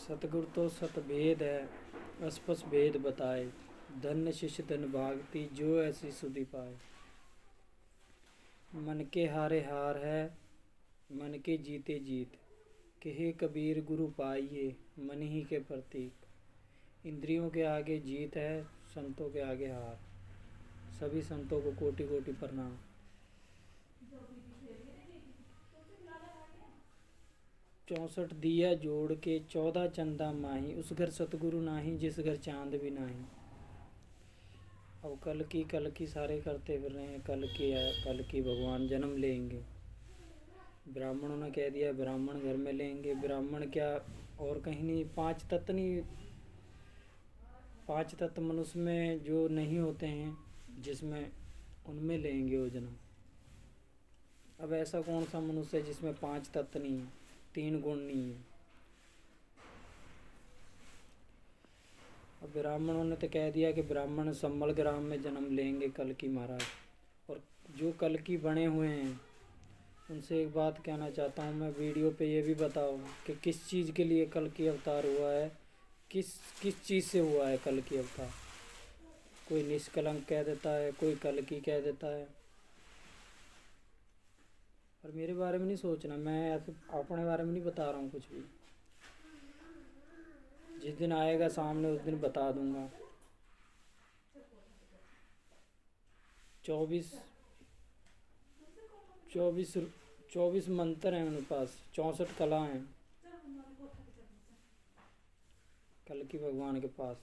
सतगुरु तो सतभेद है, अस्पष्ट भेद बताए। धन्य शिष्य धन भागती, जो ऐसी सुधि पाए। मन के हारे हार है, मन के जीते जीत। कहे कबीर गुरु पाइए, मन ही के प्रतीक। इंद्रियों के आगे जीत है, संतों के आगे हार। सभी संतों को कोटि कोटि प्रणाम। 64 दिया जोड़ के 14 चंदा माही। उस घर सतगुरु नाही, जिस घर चांद भी नाही। अब कल की सारे करते फिर रहे हैं। कल की भगवान जन्म लेंगे। ब्राह्मणों ने कह दिया ब्राह्मण घर में लेंगे। ब्राह्मण क्या और कहीं नहीं, 5 तत्व नहीं, 5 तत्व मनुष्य में जो नहीं होते हैं, जिसमें उनमें लेंगे वो जन्म। अब ऐसा कौन सा मनुष्य है जिसमें 5 तत्व नहीं है, 3 गुण नहीं है। अब ब्राह्मणों ने तो कह दिया कि ब्राह्मण सम्मल ग्राम में जन्म लेंगे कल की महाराज। और जो कल की बने हुए हैं उनसे एक बात कहना चाहता हूँ मैं, वीडियो पे ये भी बताओ कि किस चीज़ के लिए कल की अवतार हुआ है, किस किस चीज़ से हुआ है कल की अवतार। कोई निष्कलंक कह देता है, कोई कल की कह देता है। और मेरे बारे में नहीं सोचना, मैं अपने बारे में नहीं बता रहा हूँ कुछ भी। जिस दिन आएगा सामने उस दिन बता दूंगा। 24 मंत्र हैं उनके पास, 64 कला हैं कल की भगवान के पास।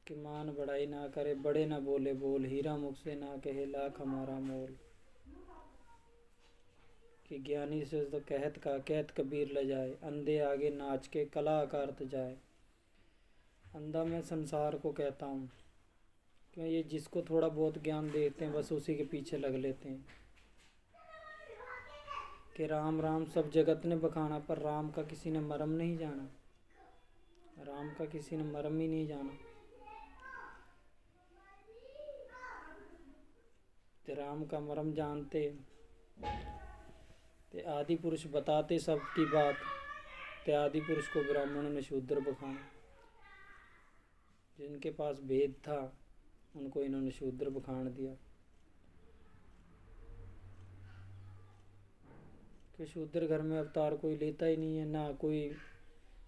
कि मान बड़ाई ना करे, बड़े ना बोले बोल। हीरा मुख से ना कहे, लाख हमारा मोल। कि ज्ञानी से तो कहत का कहत कबीर ल जाए। अंधे आगे नाच के कला आकारत जाए। अंधा मैं संसार को कहता हूँ, क्यों ये जिसको थोड़ा बहुत ज्ञान देते हैं बस उसी के पीछे लग लेते हैं। कि राम राम सब जगत ने बखाना, पर राम का किसी ने मरम नहीं जाना। राम का किसी ने मरम ही नहीं जाना। ते राम का मरम जानते, ते आदि पुरुष बताते सबकी बात। ते आदि पुरुष को ब्राह्मणों ने शूद्र बखाना। जिनके पास भेद था उनको इन्होंने शूद्र बखान दिया। कि शूद्र घर में अवतार कोई लेता ही नहीं है, ना कोई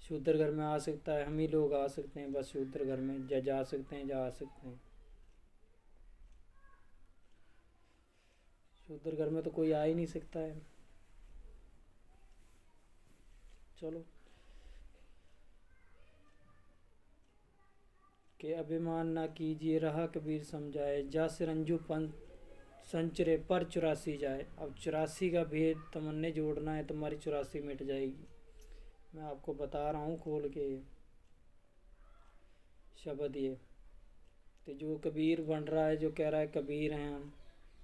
शूद्र घर में आ सकता है। हम ही लोग आ सकते हैं बस शूद्र घर में, जा सकते हैं, जा सकते हैं। शूद्र घर में तो कोई आ ही नहीं सकता है। चलो, कि अभिमान ना कीजिए, रहा कबीर समझाए। जा सिरंजू पंथ संचरे, पर 84 जाए। अब 84 का भेद तमन्ने जोड़ना है, तुम्हारी 84 मिट जाएगी। मैं आपको बता रहा हूँ खोल के शब्द ये। तो जो कबीर बन रहा है, जो कह रहा है कबीर हैं हम,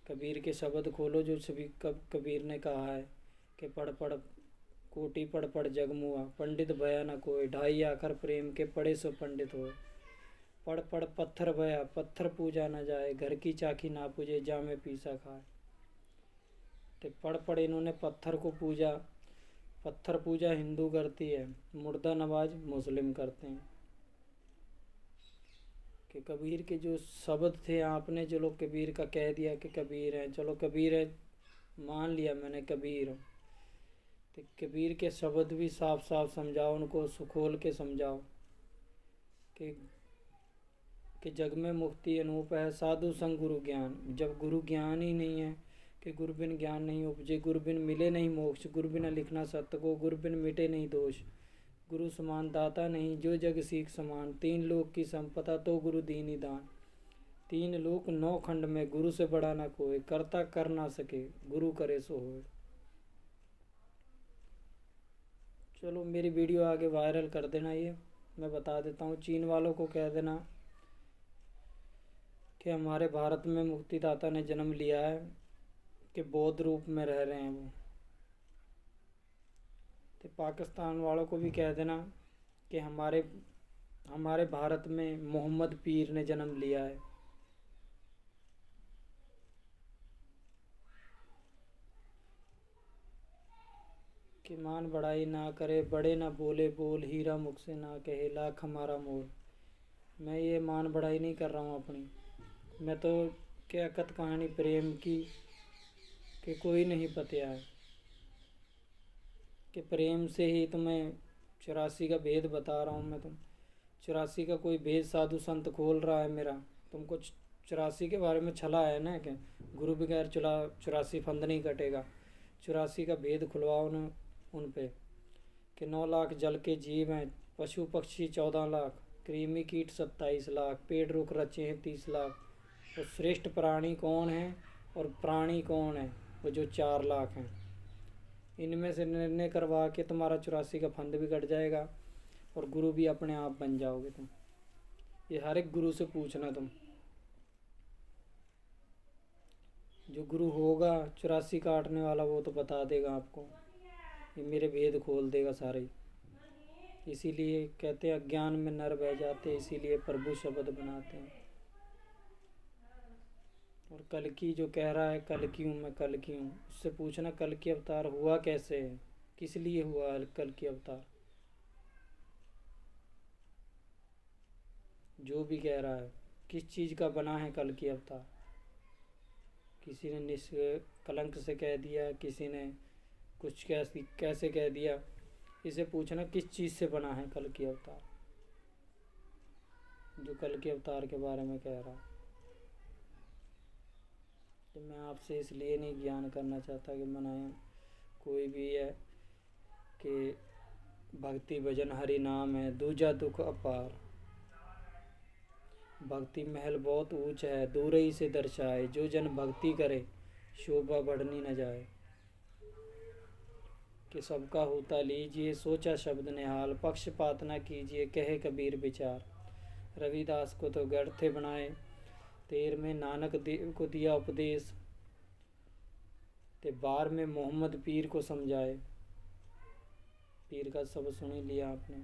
कबीर के शब्द खोलो जो सभी कबीर ने कहा है कि पढ़ पढ़ कोटि पढ़ पढ़ जग मुआ, पंडित भया न कोई। 2.5 आखर प्रेम के पढ़े सो पंडित होए। पढ़ पढ़ पत्थर भया, पत्थर पूजा न जाए। घर की चाखी ना पूजे, जा में पीसा खाए। तो पढ़ पढ़ इन्होंने पत्थर को पूजा। पत्थर पूजा हिंदू करती है, मुर्दा नवाज मुस्लिम करते हैं। कि कबीर के जो शब्द थे, आपने जो लोग कबीर का कह दिया कि कबीर हैं, चलो कबीर है मान लिया मैंने, कबीर हूँ। तो कबीर के शब्द भी साफ साफ समझाओ, उनको सुखोल के समझाओ कि जग में मुक्ति अनूप है, साधु संग गुरु ज्ञान। जब गुरु ज्ञान ही नहीं है, कि गुरु बिन ज्ञान नहीं उपजे, गुरु बिन मिले नहीं मोक्ष। गुरु बिना लिखना सत्य को, गुरु बिन मिटे नहीं दोष। गुरु समान दाता नहीं, जो जग सीख समान। 3 लोक की संपदा, तो गुरु दीन दान। 3 लोक 9 खंड में, गुरु से बड़ा ना कोई। करता कर ना सके, गुरु करे सो होए। चलो मेरी वीडियो आगे वायरल कर देना। ये मैं बता देता हूँ, चीन वालों को कह देना कि हमारे भारत में मुक्तिदाता ने जन्म लिया है, कि बौद्ध रूप में रह रहे हैं वो। तो पाकिस्तान वालों को भी कह देना कि हमारे भारत में मोहम्मद पीर ने जन्म लिया है। कि मान बढ़ाई ना करे, बड़े ना बोले बोल, हीरा मुख से ना कहे लाख हमारा मोल। मैं ये मान बढ़ाई नहीं कर रहा हूँ अपनी, मैं तो क्या कत कहानी प्रेम की कि कोई नहीं पतिया है, कि प्रेम से ही तुम्हें 84 का भेद बता रहा हूँ मैं। तुम 84 का कोई भेद साधु संत खोल रहा है मेरा, तुमको 84 के बारे में छला है ना, क्या गुरु बगैर 84 फंद नहीं कटेगा। 84 का भेद खुलवाओ उन पे कि 9 लाख जल के जीव हैं, पशु पक्षी 14 लाख, कृमि कीट 27 लाख, पेड़ रुख रचे हैं 30 लाख। तो श्रेष्ठ प्राणी कौन है और प्राणी कौन है? वो जो 4 लाख हैं। इनमें से निर्णय करवा के तुम्हारा 84 का फंद भी कट जाएगा और गुरु भी अपने आप बन जाओगे तुम। ये हर एक गुरु से पूछना तुम, जो गुरु होगा 84 काटने वाला वो तो बता देगा आपको, ये मेरे भेद खोल देगा सारे। इसीलिए कहते हैं अज्ञान में नर बह जाते, इसीलिए प्रभु शब्द बनाते हैं। और कल की जो कह रहा है कल की हूँ मैं, कल की हूँ, उससे पूछना कल की अवतार हुआ कैसे है, किस लिए हुआ है कल की अवतार। जो भी कह रहा है किस चीज़ का बना है कल की अवतार। किसी ने निष्कलंक से कह दिया, किसी ने कुछ कैसे कह दिया। इसे पूछना किस चीज़ से बना है कल की अवतार, जो कल के अवतार के बारे में कह रहा। तो मैं आपसे इसलिए नहीं ज्ञान करना चाहता कि मनाया कोई भी है कि भक्ति भजन हरि नाम है, दूजा दुख अपार। भक्ति महल बहुत ऊंच है, दूर ही से दर्शाए, जो जन भक्ति करे शोभा बढ़नी न जाए। कि सबका होता लीजिए, सोचा शब्द निहाल, पक्षपात न कीजिए, कहे कबीर विचार। रविदास को तो गढ़ थे बनाए, 13 में नानक देव को दिया उपदेश, ते 12 में मोहम्मद पीर को समझाए। पीर का सब सुन ही लिया आपने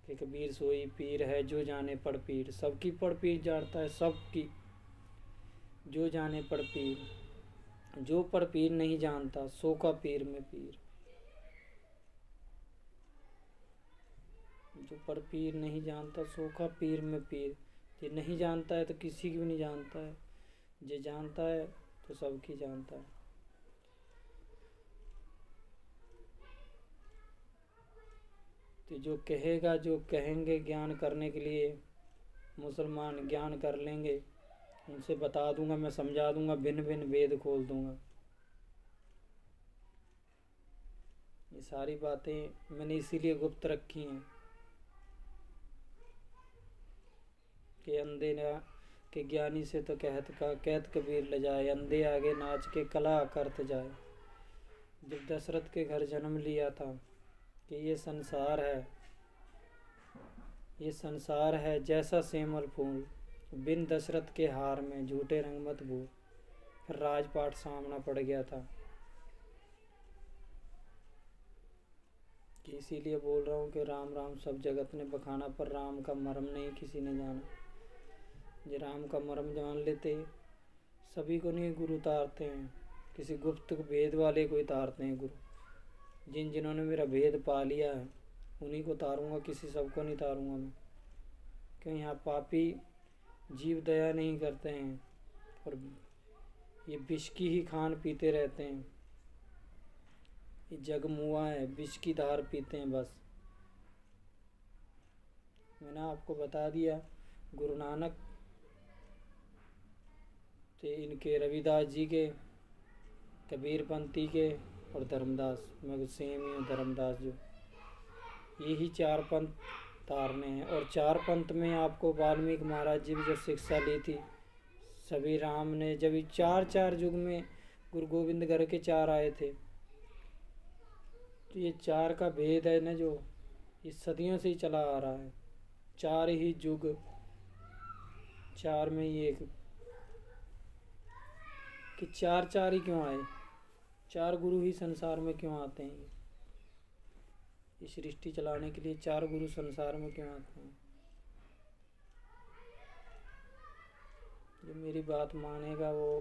कि कबीर सोई पीर है, जो जाने पड़ पीर। सबकी पड़ पीर जानता है, सबकी, जो जाने पड़ पीर। जो पड़ पीर नहीं जानता, सो का पीर में पीर। जो पड़ पीर नहीं जानता, सो का पीर में पीर। ये नहीं जानता है तो किसी की भी नहीं जानता है, जो जानता है तो सबकी जानता है। तो जो कहेगा, जो कहेंगे ज्ञान करने के लिए, मुसलमान ज्ञान कर लेंगे, उनसे बता दूंगा, मैं समझा दूंगा, भिन्न भिन्न वेद खोल दूंगा। ये सारी बातें मैंने इसीलिए गुप्त रखी हैं कि अंधे ना कि ज्ञानी से तो कहत कबीर ले जाए, अंधे आगे नाच के कला करत जाए। जब दशरथ के घर जन्म लिया था कि ये संसार है जैसा सेमल फूल, बिन दशरथ के हार में झूठे रंग मत भूल। फिर राजपाट सामना पड़ गया था। कि इसीलिए बोल रहा हूँ कि राम राम सब जगत ने बखाना, पर राम का मर्म नहीं किसी ने जाना। जो राम का मर्म जान लेते सभी को नहीं गुरु उतारते हैं, किसी गुप्त भेद वाले को उतारते हैं गुरु। जिन्होंने मेरा भेद पा लिया है उन्हीं को उतारूँगा, किसी सबको नहीं उतारूँगा मैं। क्यों यहाँ पापी जीव दया नहीं करते हैं और ये विष की ही खान पीते रहते हैं। ये जग मुआ है, विष की धार पीते हैं बस। मैंने आपको बता दिया गुरु नानक थे, इनके रविदास जी के, कबीरपंथी के और धर्मदास। मैं सेम ही हूँ धर्मदास जो। यही 4 पंथ तारने हैं। और 4 पंथ में आपको वाल्मीकि महाराज जी भी जब शिक्षा ली थी, सभी राम ने जब 4 युग में गुरु गोविंद घर के 4 आए थे, तो ये 4 का भेद है ना, जो इस सदियों से ही चला आ रहा है। 4 ही युग, 4 में ही एक, कि 4 ही क्यों आए, 4 गुरु ही संसार में क्यों आते हैं। इस सृष्टि चलाने के लिए 4 गुरु संसार में क्यों आते हैं। जो मेरी बात मानेगा वो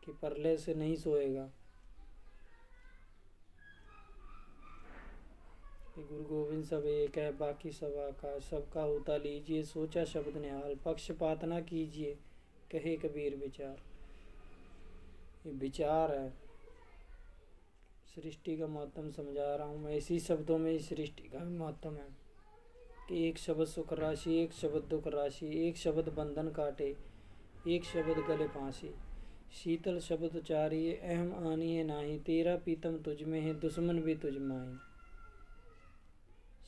कि परले से नहीं सोएगा, कि गुरु गोविंद सब एक है, बाकी सब आकाश, सबका होता लीजिए, सोचा शब्द निहाल, पक्षपात ना कीजिए, कहे कबीर विचार। ये विचार है, सृष्टि का महत्व समझा रहा हूँ मैं इसी शब्दों में। इस सृष्टि का महत्व है कि एक शब्द सुख राशि, एक शब्द दुख राशि, एक शब्द बंधन काटे, एक शब्द गले फांसी, शीतल शब्द उचारिए, अहम आनिए नाही, तेरा पीतम तुझ में है, दुश्मन भी तुझ माही।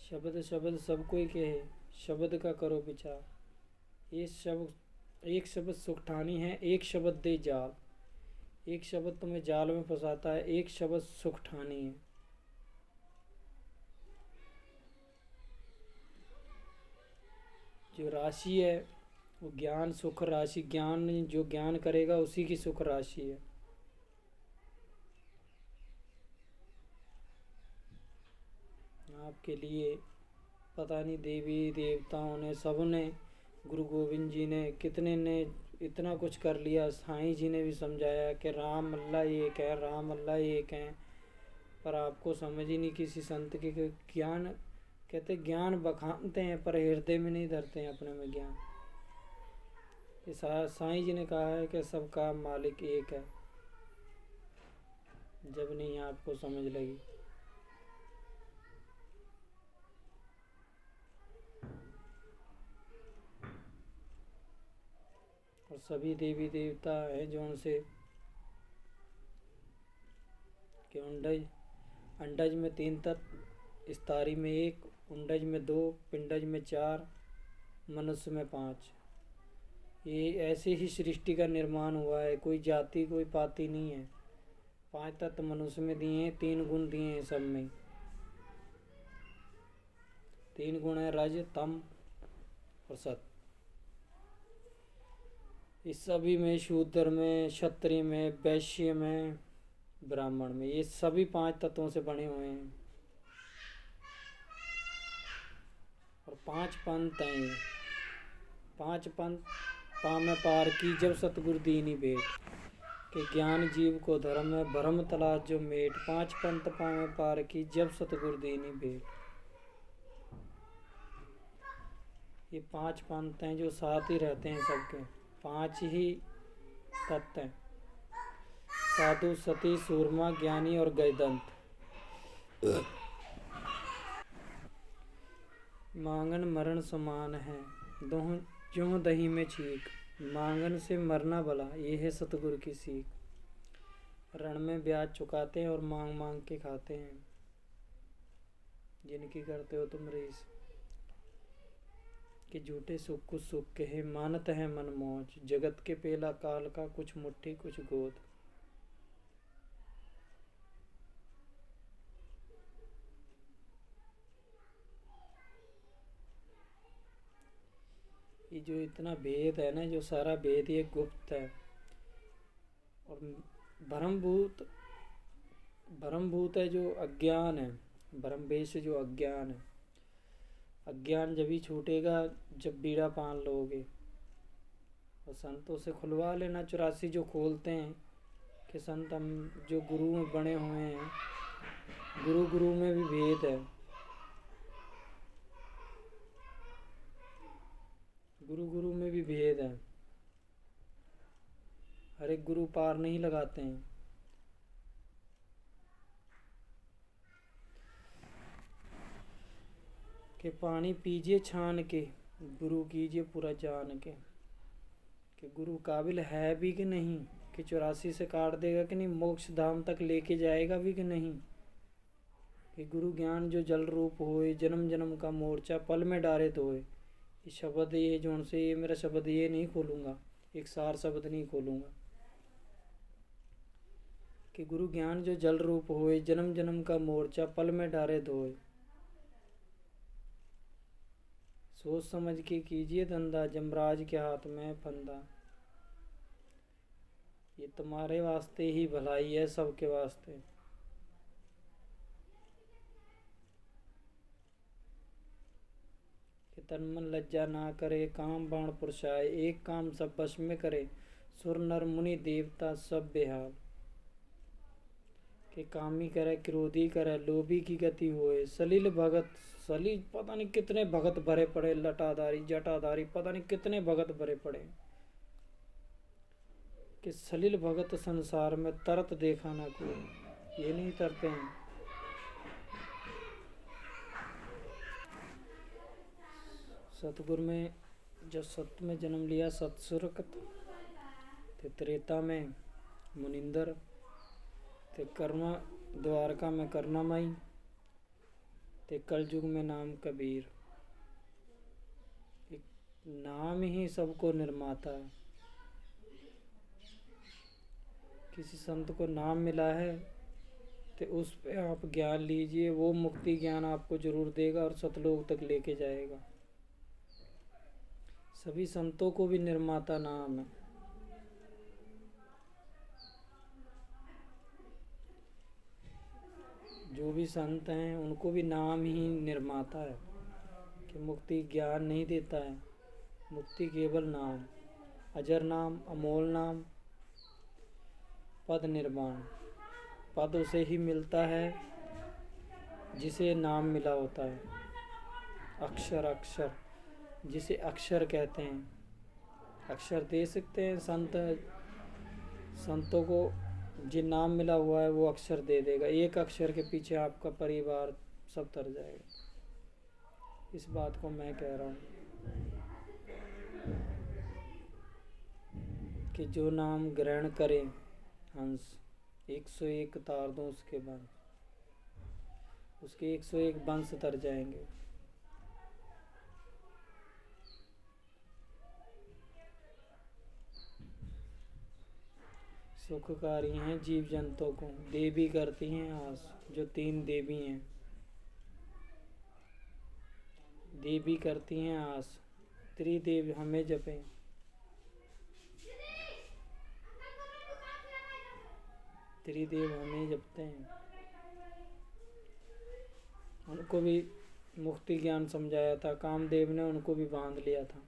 शब्द शब्द सब कोई कहे, शब्द का करो विचार। एक शब्द सुख ठानी है, एक शब्द दे जाल। एक शब्द तुम्हें जाल में फंसाता है, एक शब्द सुख ठानी है। जो राशि है वो ज्ञान सुख राशि, ज्ञान जो ज्ञान करेगा उसी की सुख राशि है। आपके लिए पता नहीं देवी देवताओं ने, सब ने, गुरु गोविंद जी ने, कितने ने इतना कुछ कर लिया। साईं जी ने भी समझाया कि राम अल्लाह एक है, राम अल्लाह एक हैं, पर आपको समझ ही नहीं किसी संत के। ज्ञान कहते ज्ञान बखानते हैं पर हृदय में नहीं धरते हैं अपने में ज्ञान। साईं जी ने कहा है कि सबका मालिक एक है, जब नहीं आपको समझ लगी। और सभी देवी देवता हैं जो उनसे कि अंडज में 3 तत्व, स्तरी में 1, उंडज में 2, पिंडज में 4, मनुष्य में 5। ये ऐसे ही सृष्टि का निर्माण हुआ है, कोई जाति कोई पाति नहीं है। 5 तत्व मनुष्य में दिए हैं, 3 गुण दिए हैं सब में। 3 गुण है रज, तम और सत। इस सभी में शूद्र में, क्षत्रिय में, वैश्य में, ब्राह्मण में, ये सभी 5 तत्वों से बने हुए हैं। और 5 पंथ हैं ये। 5 पंथ पामे पार की, जब सतगुरु दीनी भेंट, कि ज्ञान जीव को धर्म है, भरम तलाश जो मेट। 5 पंथ पामे पार की, जब सतगुरु दीनी भेंट। ये 5 पंथ हैं जो साथ ही रहते हैं सबके। 5 ही तत्व हैं, साधु सती सूरमा ज्ञानी और गजदंत। मांगन मरण समान है, दोह ज्यों दही में छीक। मांगन से मरना भला, ये है सतगुरु की सीख। रण में ब्याज चुकाते हैं और मांग मांग के खाते हैं, जिनकी करते हो तुम रीस। कि झूठे सुख कुछ सुख के है, मानत है मन मौज। जगत के पेला काल का, कुछ मुट्ठी कुछ गोद। ये जो इतना भेद है ना, जो सारा भेद ये गुप्त है। और भ्रमभूत है जो अज्ञान है, भ्रमवेश जो अज्ञान है। अज्ञान जब ही छूटेगा जब बीड़ा पान लोगे। और संतों से खुलवा लेना 84 जो खोलते हैं कि संत हम जो गुरु में बने हुए हैं, गुरु गुरु में भी भेद है। गुरु गुरु में भी भेद है, हर एक गुरु पार नहीं लगाते हैं। कि पानी पीजिए छान के, गुरु कीजिए पूरा जान के। कि गुरु काबिल है भी कि नहीं, कि 84 से काट देगा कि नहीं, मोक्ष धाम तक लेके जाएगा भी कि नहीं। कि गुरु ज्ञान जो जल रूप होए, जन्म जन्म का मोर्चा पल में डारे धोए। ये शब्द ये जो उनसे ये मेरा शब्द ये नहीं खोलूँगा, एक सार शब्द नहीं खोलूँगा। कि गुरु ज्ञान जो जल रूप होए, जन्म जन्म का मोर्चा पल में डारे धोए। सोच समझ के कीजिए धंधा, जमराज के हाथ में फंदा। ये तुम्हारे वास्ते ही भलाई है, सबके वास्ते। कि तन मन लज्जा ना करे, काम बाण पुरसाए। एक काम सब बस में करे, सुर नर मुनि देवता सब बेहाल। कि कामी करे क्रोधी करे लोभी की गति होए। सलील भगत, सलील पता नहीं कितने भगत भरे पड़े, लटाधारी जटाधारी पता नहीं कितने भगत भरे पड़े, कि सलील भगत संसार में तरत देखा ना कोई, ये नहीं तरते हैं। सतगुरु में जब सत्य में जन्म लिया सतसुरकत, ते त्रेता में मुनिंदर, ते कर्मा द्वारका में करुणामयी, ते कलयुग में नाम कबीर। एक नाम ही सबको निर्माता है। किसी संत को नाम मिला है तो उस पे आप ज्ञान लीजिए, वो मुक्ति ज्ञान आपको जरूर देगा और सतलोक तक लेके जाएगा। सभी संतों को भी निर्माता नाम है। जो भी संत हैं उनको भी नाम ही निर्माता है, कि मुक्ति ज्ञान नहीं देता है, मुक्ति केवल नाम, अजर नाम, अमोल नाम, पद निर्माण। पद उसे ही मिलता है जिसे नाम मिला होता है। अक्षर, अक्षर जिसे अक्षर कहते हैं, अक्षर दे सकते हैं संत। संतों को जिन नाम मिला हुआ है वो अक्षर दे देगा। एक अक्षर के पीछे आपका परिवार सब तर जाएगा। इस बात को मैं कह रहा हूँ कि जो नाम ग्रहण करे हंस, 101 तार दो उसके बाद, उसके 101 वंश तर जाएंगे। सुखकारी हैं जीव जंतुओं को, देवी करती हैं आस। जो 3 देवी हैं, देवी करती हैं आस। त्रिदेव हमें जपें, त्रिदेव हमें जपते हैं। उनको भी मुक्ति ज्ञान समझाया था, कामदेव ने उनको भी बांध लिया था।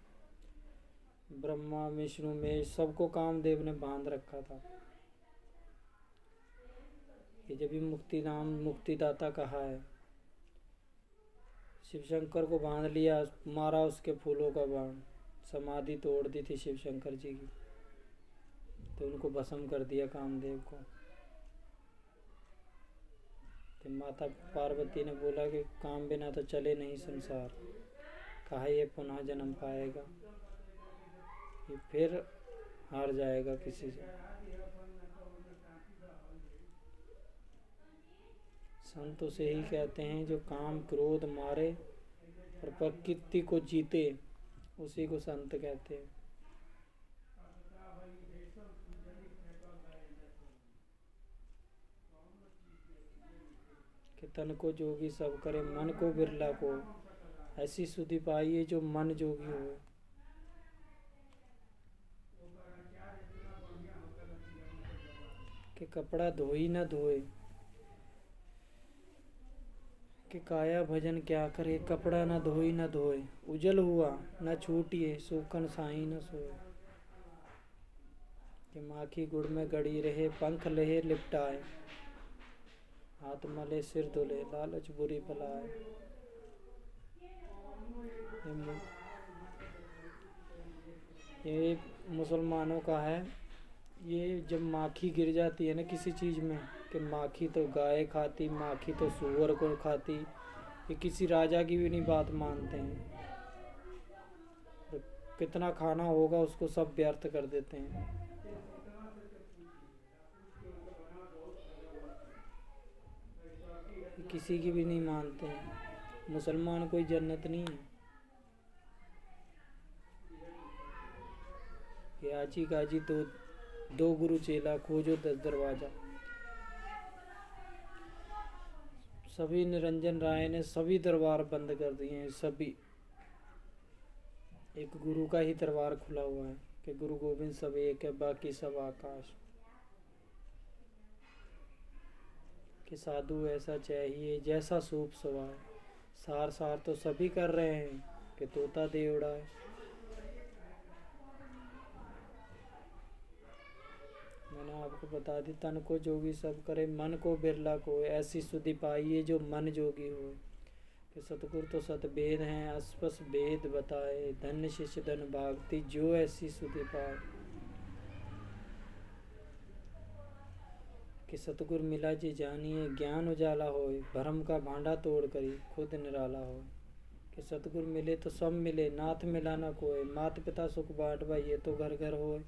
ब्रह्मा विष्णु में सबको कामदेव ने बांध रखा था। ये जब भी मुक्ति नाम मुक्तिदाता कहा है। शिव शंकर को बांध लिया, मारा उसके फूलों का बाण, समाधि तोड़ दी थी शिव शंकर जी की, तो उनको भस्म कर दिया कामदेव को। तो माता पार्वती ने बोला कि काम बिना तो चले नहीं संसार, कहा ये पुनः जन्म पाएगा, ये फिर हार जाएगा किसी से। संत उसे ही कहते हैं जो काम क्रोध मारे और प्रकृति को जीते, उसी को संत कहते हैं। कि तन को जोगी सब करे, मन को बिरला को, ऐसी सुधि पाइए जो मन जोगी हो। कि कपड़ा धोई न धोए, कि काया भजन क्या करे, कपड़ा न धोई न धोए, उजल हुआ न छूटिए, सूखन साई न सोए। कि माखी गुड़ में गड़ी रहे, पंख लहे लिपटाए, हाथ मले सिर धुले, लालच बुरी बलाए। ये मुसलमानों का है। ये जब माखी गिर जाती है ना किसी चीज़ में, कि माखी तो गाय खाती, माखी तो सूअर को खाती, ये किसी राजा की भी नहीं बात मानते हैं। तो कितना खाना होगा उसको सब व्यर्थ कर देते हैं। किसी की भी नहीं मानते हैं। मुसलमान कोई जन्नत नहीं है। ये आजी गाजी दो गुरु चेला, खोजो 10 दरवाजा। सभी निरंजन राय ने सभी दरबार बंद कर दिए हैं। सभी, एक गुरु का ही दरबार खुला हुआ है कि गुरु गोविंद सब एक है, बाकी सब आकाश। कि साधु ऐसा चाहिए जैसा सूप सवाए, सार सार तो सभी कर रहे हैं कि तोता दे उड़ाए। मैंने आपको बता दी, तन को जोगी सब करे, मन को बिरला कोय, ऐसी सुधि पाइए जो मन जोगी हो। कि सतगुरु तो सतभेद हैं, अस्पष्ट भेद बताए, धन्य शिष्य धन भागती, जो ऐसी सुधि पाए। कि सतगुरु मिला जी जानिए, ज्ञान उजाला होए, भरम का भांडा तोड़ करी, खुद निराला होए। कि सतगुरु मिले तो सब मिले, नाथ मिला ना कोय, मात पिता सुख बांट भाई, ये तो घर घर होए।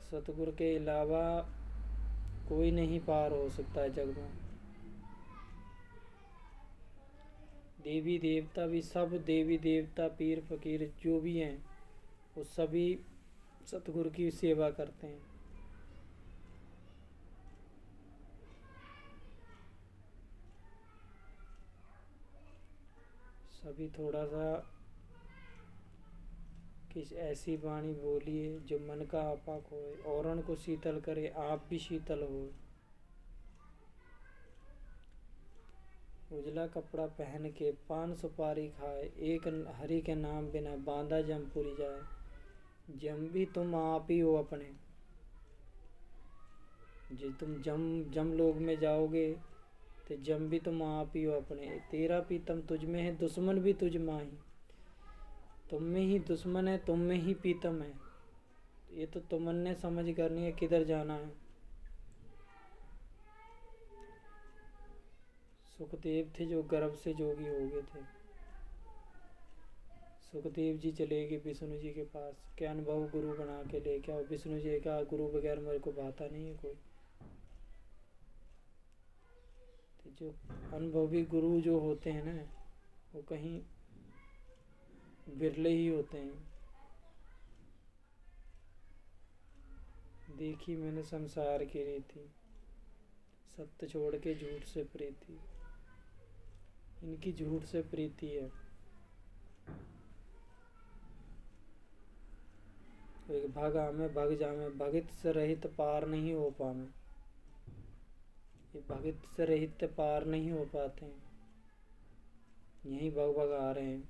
सतगुरु के अलावा कोई नहीं पार हो सकता है जग में। देवी देवता भी, सब देवी देवता पीर फकीर जो भी हैं, वो सभी सतगुरु की सेवा करते हैं। सभी थोड़ा सा किस ऐसी वाणी बोलिए जो मन का आपा खोए, औरन को शीतल करे, आप भी शीतल हो। उजला कपड़ा पहन के पान सुपारी खाए, एक हरि के नाम बिना बांधा जमपुरी जाए। जम भी तुम आप ही हो अपने, जो तुम जम लोग में जाओगे तो जम भी तुम आप ही हो अपने। तेरा प्रीतम तुझ में है, दुश्मन भी तुझ माही, तुम में ही दुश्मन है, तुम में ही प्रीतम है। ये तो तुमने समझ करनी है किधर जाना है। सुखदेव थे जो गर्भ से जोगी हो गए थे। सुखदेव जी चले गए विष्णु जी के पास, क्या अनुभव गुरु बना के लेके आओ। विष्णु जी का गुरु बगैर मेरे को भाता नहीं है कोई। तो जो अनुभवी गुरु जो होते हैं ना, वो कहीं बिरले ही होते हैं। देखी मैंने संसार की रीति, सत्य छोड़ के झूठ से प्रीति। इनकी झूठ से प्रीति है। एक भाग आमे भग जामे, भगित से रहित पार नहीं हो पामे। ये भगित से रहित पार नहीं हो पाते हैं, यही भग भग आ रहे हैं।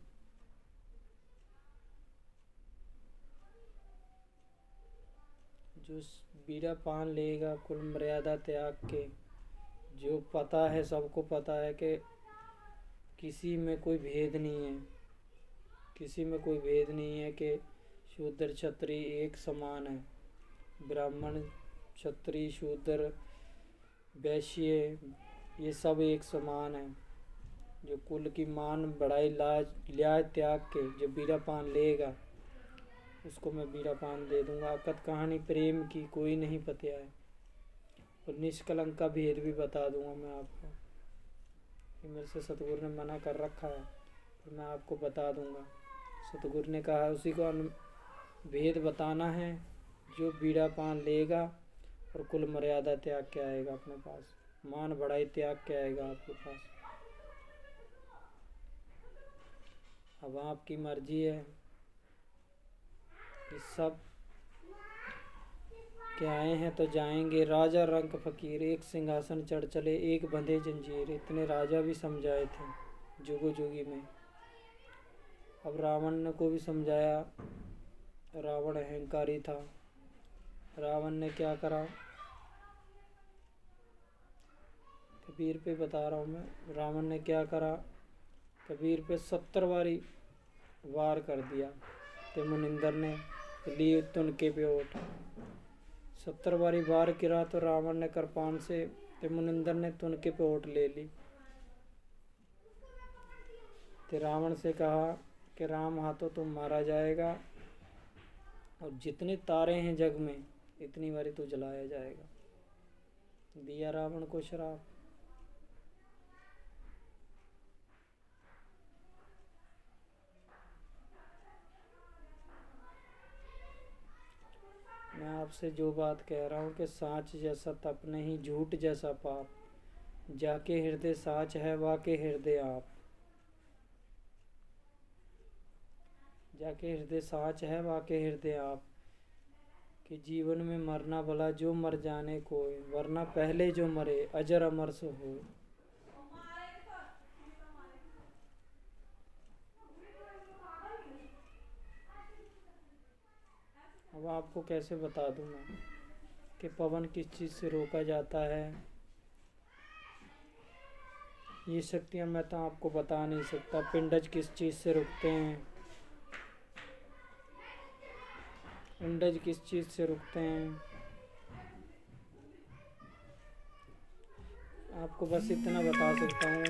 जो बीड़ा पान लेगा कुल मर्यादा त्याग के, जो पता है, सबको पता है कि किसी में कोई भेद नहीं है, किसी में कोई भेद नहीं है कि शूद्र क्षत्रिय एक समान है, ब्राह्मण क्षत्रिय शूद्र वैश्य ये सब एक समान है। जो कुल की मान बढ़ाई लाज लिहाज त्याग के जो बीड़ा पान लेगा, उसको मैं बीड़ा पान दे दूंगा। अकथ कहानी प्रेम की कोई नहीं पतिया है, और निष्कलंक का भेद भी बता दूंगा मैं आपको। ये मेरे से सतगुरु ने मना कर रखा है, तो मैं आपको बता दूंगा। सतगुरु ने कहा उसी को भेद बताना है जो बीड़ा पान लेगा और कुल मर्यादा त्याग के आएगा अपने पास, मान बढ़ाई त्याग के आएगा आपके पास। अब आपकी मर्जी है कि सब के आए हैं तो जाएंगे। राजा रंक फकीर, एक सिंहासन चढ़ चले, एक बंधे जंजीर। इतने राजा भी समझाए थे जुगो जुगी में। अब रावण को भी समझाया। रावण अहंकारी था। रावण ने क्या करा, कबीर पे बता रहा हूँ मैं। रावण ने क्या करा, कबीर पे 70 बारी वार कर दिया। तो मुनिंदर ने लिए तुनके पे ओट। 70 बारी वार गिरा तो रावण ने कृपाण से, तो मुनिंदर ने तुनके पे ओट ले ली। तो रावण से कहा कि राम हाथों तुम मारा जाएगा, और जितने तारे हैं जग में इतनी बारी तो जलाया जाएगा। दिया रावण को श्राप। मैं आपसे जो बात कह रहा हूँ कि साँच जैसा तप नहीं, झूठ जैसा पाप, जाके हृदय साँच है वाके हृदय आप। जाके हृदय साँच है वाके हृदय आप। कि जीवन में मरना भला जो मर जाने कोय, वरना पहले जो मरे अजर अमर सो हो। अब आपको कैसे बता दूं मैं कि पवन किस चीज़ से रोका जाता है। ये शक्तियाँ मैं तो आपको बता नहीं सकता। पिंडज किस चीज़ से रुकते हैं, अंडज किस चीज़ से रुकते हैं, आपको बस इतना बता सकता हूँ